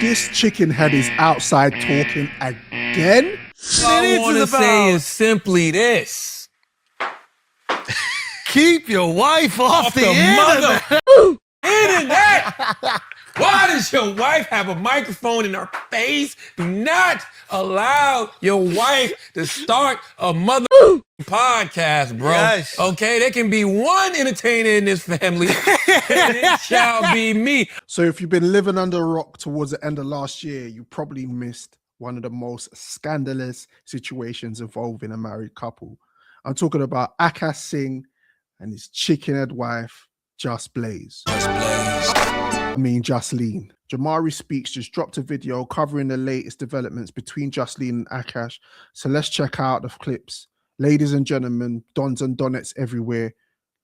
this chicken head is outside talking again. All I want to say is simply this. Keep your wife off the internet. Why does your wife have a microphone in her face? Do not allow your wife to start a mother podcast, bro. Yes. Okay, there can be one entertainer in this family, and it shall be me. So if you've been living under a rock towards the end of last year, you probably missed one of the most scandalous situations involving a married couple. I'm talking about Akaash Singh and his chickenhead wife, Jasleen. Jamari Speaks just dropped a video covering the latest developments between Jasleen and Akaash. So let's check out the clips. Ladies and gentlemen, dons and donettes everywhere,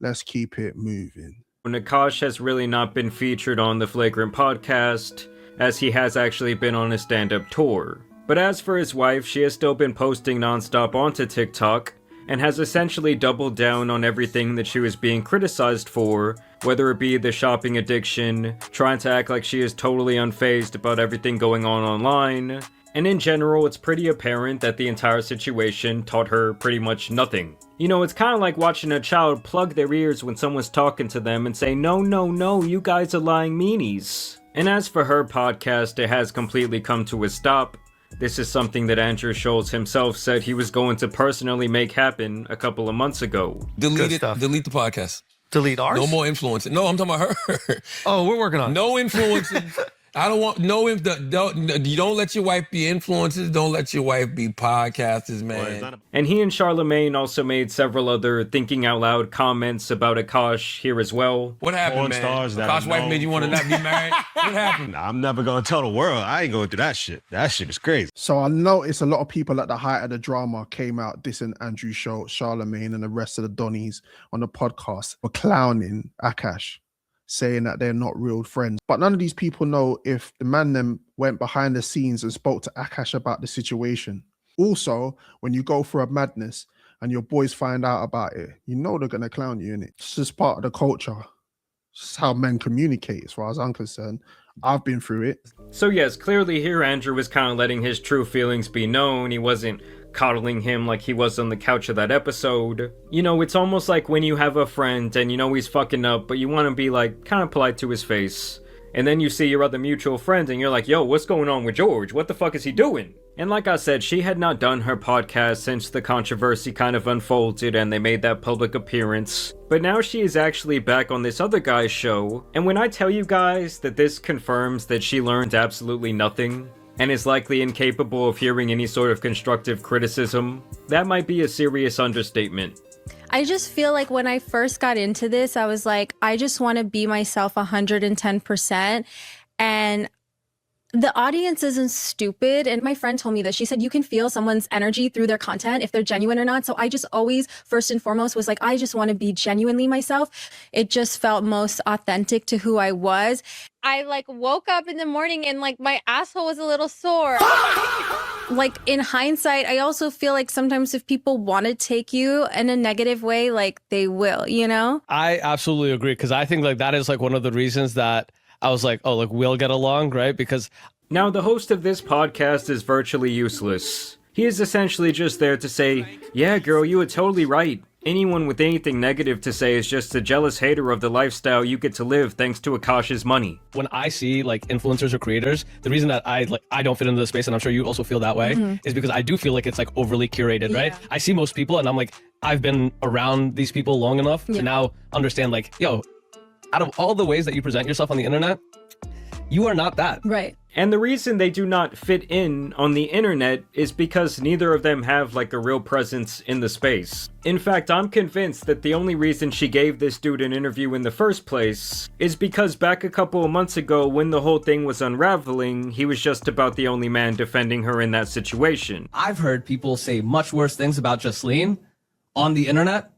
let's keep it moving. Akaash has really not been featured on the Flagrant podcast, as he has actually been on a stand-up tour. But as for his wife, she has still been posting non-stop onto TikTok, and has essentially doubled down on everything that she was being criticized for, whether it be the shopping addiction, trying to act like she is totally unfazed about everything going on online, and in general, it's pretty apparent that the entire situation taught her pretty much nothing. You know, it's kind of like watching a child plug their ears when someone's talking to them and say, no, no, no, you guys are lying meanies. And as for her podcast, it has completely come to a stop. This is something that Andrew Schulz himself said he was going to personally make happen a couple of months ago. Delete the podcast. Delete ours? No more influencing. No, I'm talking about her. Oh, we're working on it. No influencing. I don't want you don't let your wife be influencers. Don't let your wife be podcasters, man. And he and Charlemagne also made several other thinking out loud comments about Akaash here as well. What happened, man? Akash's wife made you want to not be married? What happened? I'm never gonna tell the world. I ain't going through that shit. That shit is crazy. So I noticed a lot of people at the height of the drama came out dissing Andrew Schulz, Charlemagne, and the rest of the Donnies on the podcast were clowning Akaash, saying that they're not real friends. But none of these people know if the man them went behind the scenes and spoke to Akaash about the situation. Also, when you go through a madness and your boys find out about it, you know they're going to clown you, innit? It's just part of the culture. It's just how men communicate, as far as I'm concerned. I've been through it. So yes, clearly here Andrew was kind of letting his true feelings be known. He wasn't coddling him like he was on the couch of that episode. You know, it's almost like when you have a friend and you know he's fucking up, but you want to be like kind of polite to his face. And then you see your other mutual friend and you're like, yo, what's going on with George? What the fuck is he doing? And like I said, she had not done her podcast since the controversy kind of unfolded and they made that public appearance. But now she is actually back on this other guy's show. And when I tell you guys that this confirms that she learned absolutely nothing, and is likely incapable of hearing any sort of constructive criticism, that might be a serious understatement. I just feel like when I first got into this, I was like, I just want to be myself 110%. And the audience isn't stupid. And my friend told me this. She said, you can feel someone's energy through their content, if they're genuine or not. So I just always, first and foremost, was like, I just want to be genuinely myself. It just felt most authentic to who I was. I like woke up in the morning and like my asshole was a little sore. Like in hindsight, I also feel like sometimes if people want to take you in a negative way, like they will, you know? I absolutely agree. Cause I think like that is like one of the reasons that I was like, oh, like we'll get along, right? Because now the host of this podcast is virtually useless. He is essentially just there to say, yeah, girl, you were totally right. Anyone with anything negative to say is just a jealous hater of the lifestyle you get to live thanks to Akaash's money. When I see like influencers or creators, the reason that I don't fit into the space, and I'm sure you also feel that way, is because I do feel like it's like overly curated, right? I see most people and I'm like, I've been around these people long enough to now understand like, yo, out of all the ways that you present yourself on the internet, you are not that. Right. And the reason they do not fit in on the internet is because neither of them have like a real presence in the space. In fact, I'm convinced that the only reason she gave this dude an interview in the first place is because back a couple of months ago when the whole thing was unraveling, he was just about the only man defending her in that situation. I've heard people say much worse things about Jasleen on the internet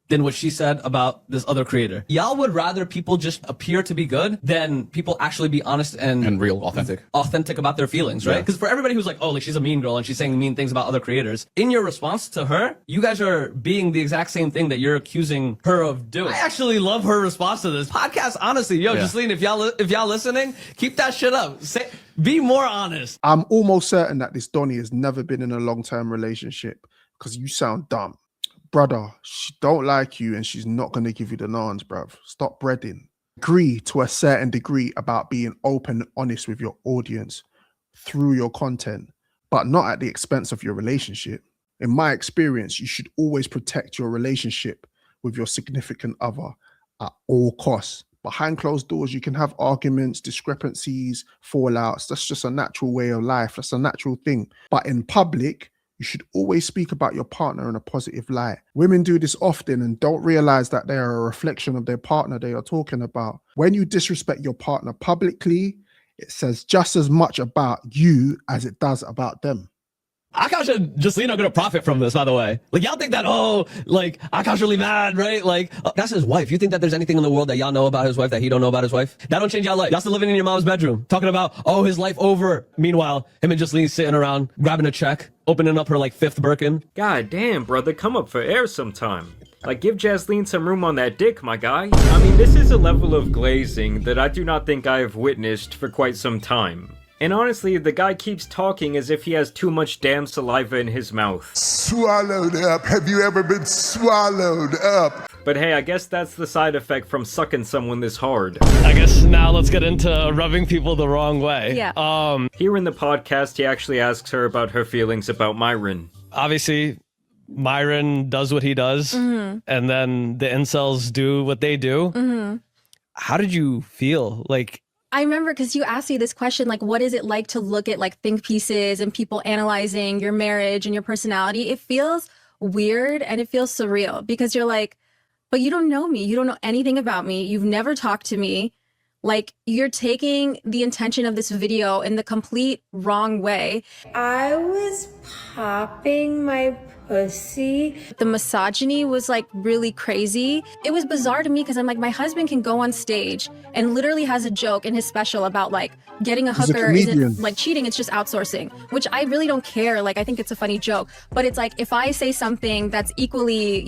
than what she said about this other creator. Y'all would rather people just appear to be good than people actually be honest and real, authentic about their feelings, right? Because for everybody who's like, oh, like she's a mean girl and she's saying mean things about other creators, in your response to her, you guys are being the exact same thing that you're accusing her of doing. I actually love her response to this podcast. Honestly, Jasleen, if y'all listening, keep that shit up. Be more honest. I'm almost certain that this Donnie has never been in a long-term relationship because you sound dumb. Brother, she don't like you and she's not going to give you the nans, bruv. Stop breading. Agree to a certain degree about being open and honest with your audience through your content, but not at the expense of your relationship. In my experience, you should always protect your relationship with your significant other at all costs. Behind closed doors, you can have arguments, discrepancies, fallouts. That's just a natural way of life. That's a natural thing. But in public, you should always speak about your partner in a positive light. Women do this often and don't realize that they are a reflection of their partner they are talking about. When you disrespect your partner publicly, it says just as much about you as it does about them. Akaash and Jasleen are gonna profit from this, by the way. Like, y'all think that, like, Akaash really mad, right? Like, that's his wife. You think that there's anything in the world that y'all know about his wife that he don't know about his wife? That don't change y'all life. Y'all still living in your mom's bedroom, talking about, his life over. Meanwhile, him and Jasleen sitting around, grabbing a check, opening up her, like, 5th Birkin. God damn, brother, come up for air sometime. Like, give Jasleen some room on that dick, my guy. I mean, this is a level of glazing that I do not think I have witnessed for quite some time. And honestly, the guy keeps talking as if he has too much damn saliva in his mouth. Swallowed up. Have you ever been swallowed up? But hey, I guess that's the side effect from sucking someone this hard. I guess now let's get into rubbing people the wrong way. Yeah. Here in the podcast, he actually asks her about her feelings about Myron. Obviously, Myron does what he does, and then the incels do what they do. How did you feel? Like, I remember because you asked me this question, like, what is it like to look at like think pieces and people analyzing your marriage and your personality? It feels weird and it feels surreal because you're like, but you don't know me. You don't know anything about me. You've never talked to me. Like, you're taking the intention of this video in the complete wrong way. I was popping my pussy. The misogyny was like really crazy. It was bizarre to me because I'm like, my husband can go on stage and literally has a joke in his special about like getting a hooker isn't like cheating, it's just outsourcing, which I really don't care. Like, I think it's a funny joke, but it's like, if I say something that's equally,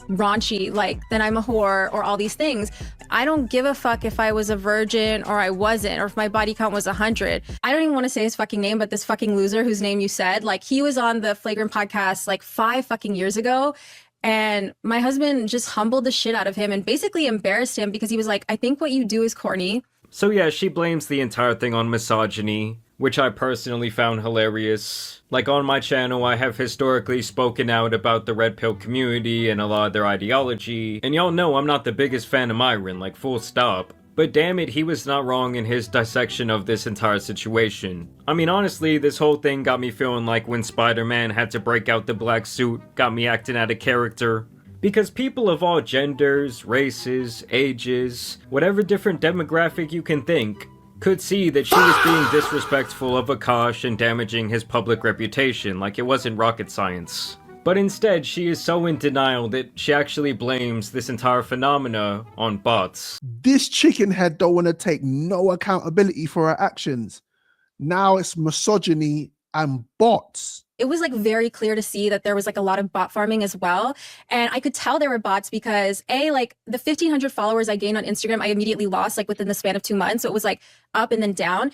raunchy, like, then I'm a whore or all these things. I don't give a fuck if I was a virgin or I wasn't, or if my body count was 100. I don't even want to say his fucking name, but this fucking loser whose name you said, like, he was on the Flagrant podcast like 5 fucking years ago. And my husband just humbled the shit out of him and basically embarrassed him because he was like, I think what you do is corny. So yeah, she blames the entire thing on misogyny, which I personally found hilarious. Like, on my channel, I have historically spoken out about the red pill community and a lot of their ideology, and y'all know I'm not the biggest fan of Myron, like, full stop. But damn it, he was not wrong in his dissection of this entire situation. I mean, honestly, this whole thing got me feeling like when Spider-Man had to break out the black suit, got me acting out of character. Because people of all genders, races, ages, whatever different demographic you can think, could see that she was being disrespectful of Akaash and damaging his public reputation like it wasn't rocket science. But instead, she is so in denial that she actually blames this entire phenomena on bots. This chicken head don't want to take no accountability for her actions. Now it's misogyny and bots. It was like very clear to see that there was like a lot of bot farming as well. And I could tell there were bots because like the 1,500 followers I gained on Instagram, I immediately lost like within the span of 2 months. So it was like up and then down,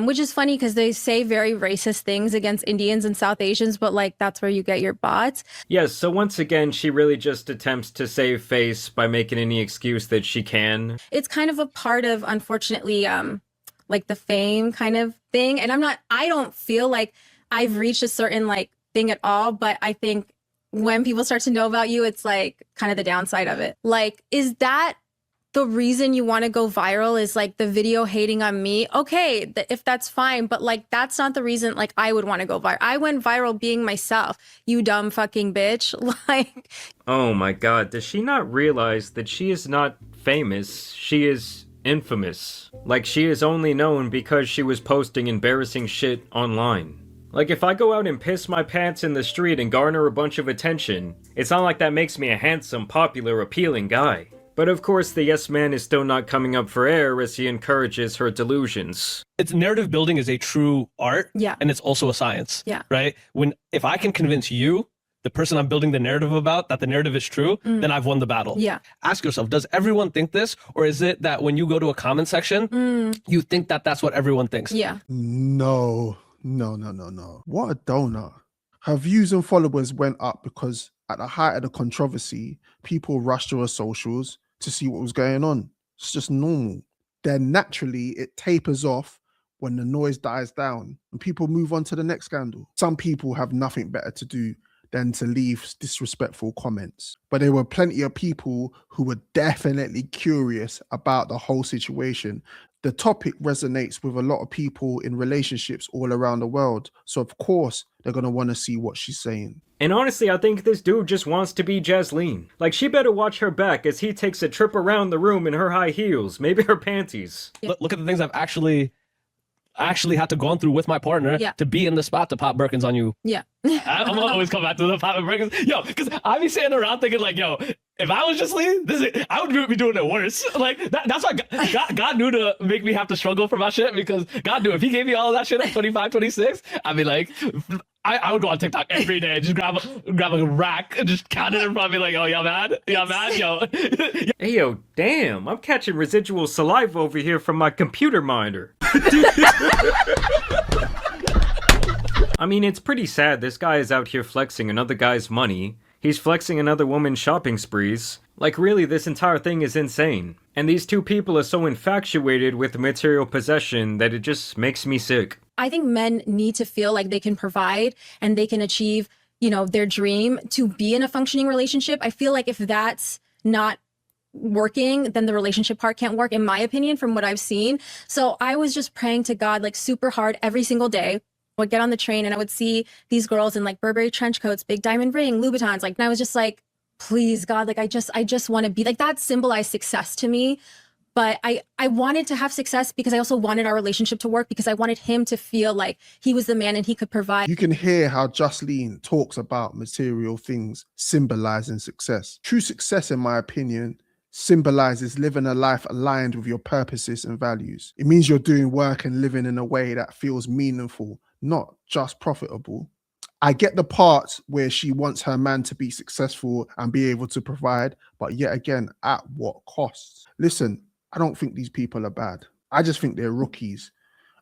which is funny because they say very racist things against Indians and South Asians, but like that's where you get your bots. Yes, so once again, she really just attempts to save face by making any excuse that she can. It's kind of a part of, unfortunately, like the fame kind of thing. And I don't feel like I've reached a certain like thing at all, but I think when people start to know about you, it's like kind of the downside of it. Like, is that the reason you want to go viral, is like the video hating on me? Okay, if that's fine, but like that's not the reason like I would want to go viral. I went viral being myself, you dumb fucking bitch. Like, oh my god, does she not realize that she is not famous? She is infamous. Like, she is only known because she was posting embarrassing shit online. Like, if I go out and piss my pants in the street and garner a bunch of attention, it's not like that makes me a handsome, popular, appealing guy. But of course, the yes man is still not coming up for air as he encourages her delusions. It's narrative building is a true art, Yeah. and it's also a science. Yeah. Right? If I can convince you, the person I'm building the narrative about, that the narrative is true, then I've won the battle. Yeah. Ask yourself, does everyone think this? Or is it that when you go to a comment section, you think that that's what everyone thinks? Yeah. No. What a donut. Her views and followers went up because at the height of the controversy, people rushed to her socials to see what was going on. It's just normal. Then naturally, it tapers off when the noise dies down and people move on to the next scandal. Some people have nothing better to do than to leave disrespectful comments. But there were plenty of people who were definitely curious about the whole situation. The topic resonates with a lot of people in relationships all around the world. So of course, they're going to want to see what she's saying. And honestly, I think this dude just wants to be Jasleen. Like, she better watch her back as he takes a trip around the room in her high heels, maybe her panties. Look at the things I've actually had to go through with my partner to be in the spot to pop Birkins on you. Yeah. I'm gonna always come back to the popping Birkins. Yo, because I be sitting around thinking like, yo, if I was Jasleen, I would be doing it worse. Like, that's why God knew to make me have to struggle for my shit, because God knew if he gave me all of that shit at 25, 26, I'd be like, I would go on TikTok every day, just grab a rack and just count it in front of me like, oh, y'all mad? Y'all mad? Yo. Hey, yo, damn, I'm catching residual saliva over here from my computer monitor. I mean, it's pretty sad this guy is out here flexing another guy's money. He's flexing another woman's shopping sprees. Like, really, this entire thing is insane. And these two people are so infatuated with material possession that it just makes me sick. I think men need to feel like they can provide and they can achieve, their dream to be in a functioning relationship. I feel like if that's not working, then the relationship part can't work, in my opinion, from what I've seen. So I was just praying to God, like, super hard every single day. I would get on the train and I would see these girls in like Burberry trench coats, big diamond ring, Louboutins. Like, and I was just like, please, God, like, I just want to be like, that symbolized success to me. But I wanted to have success because I also wanted our relationship to work, because I wanted him to feel like he was the man and he could provide. You can hear how Jasleen talks about material things symbolizing success. True success, in my opinion, symbolizes living a life aligned with your purposes and values. It means you're doing work and living in a way that feels meaningful, not just profitable. I get the part where she wants her man to be successful and be able to provide, but yet again, at what cost? Listen, I don't think these people are bad. I just think they're rookies.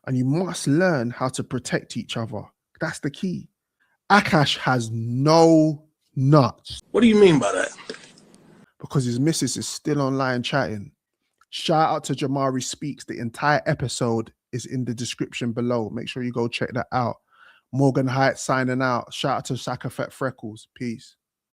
And you must learn how to protect each other. That's the key. Akaash has no nuts. What do you mean by that? Because his missus is still online chatting. Shout out to Jamari Speaks. The entire episode is in the description below. Make sure you go check that out. Morgan Heights signing out. Shout out to Sakafet Freckles. Peace.